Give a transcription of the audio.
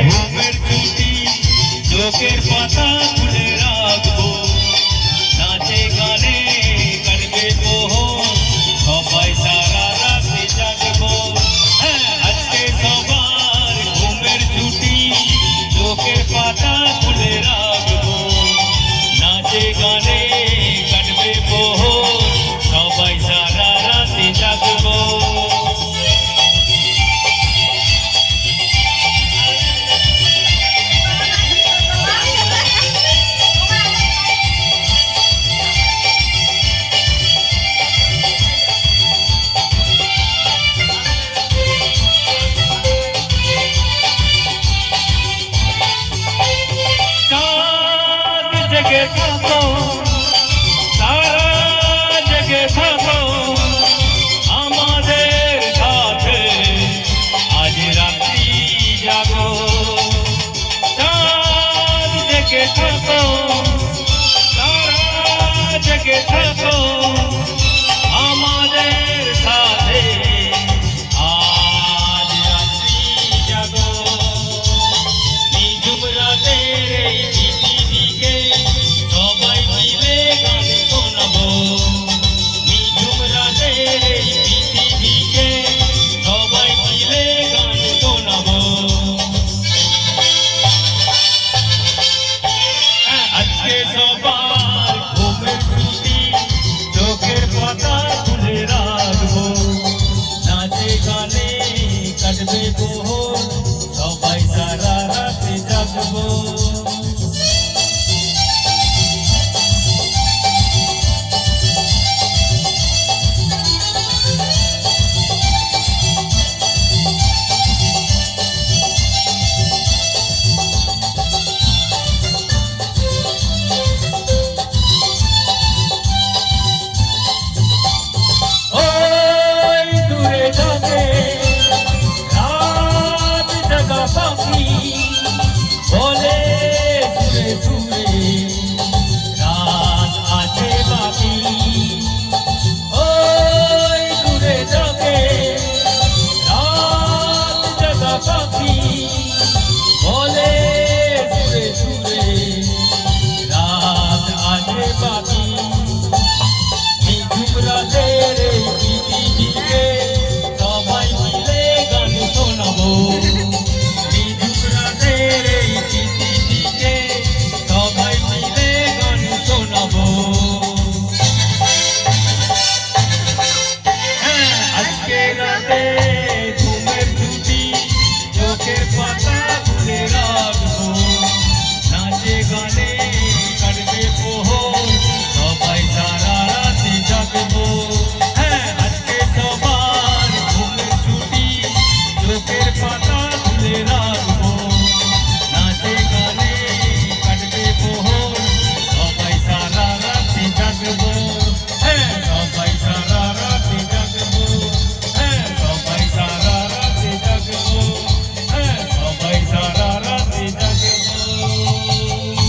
ঘুমের ছুটি চোখের পাতা খুলে রাখবো, নাচে গানে কাটবে মোহন, সবাই সারা রাতে জাগবো। আজকে সবার ঘুমের ছুটি চোখের পাতা খুলে রাখবো, নাচে গানে কাটবে মোহন, সবাই সারা রাতে জাগবো। জেগে থাকো, সারা জেগে থাকো আমাদের সাথে, আজ রাত্রি জাগো। চাঁদ জেগে থাকো, সারা জেগে থাকো আমাদের সাথে, আজ রাত্রি জাগো। নিঝুম রাতের এই পৃথিবীকে সবাই মিলে গান শোনাবো, নিঝুম রাতের এই পৃথিবীকে সবাই মিলে গান শোনাবো। আজকে সবার ঘুমের ছুটি চোখের পাতা খুলে রাখবো, নাচে গানে কাটবে মোহন, সবাই সারা রাতে জাগবো। বলে সুরে সুরে রাত আছে বাকি, ওই দূরে যাবে রাত জাগা পাখি, বলে সুরে সুরে রাত আছে বাকি। নিঝুম রাতের এই পৃথিবীকে সবাই মিলে গান শোনাবো।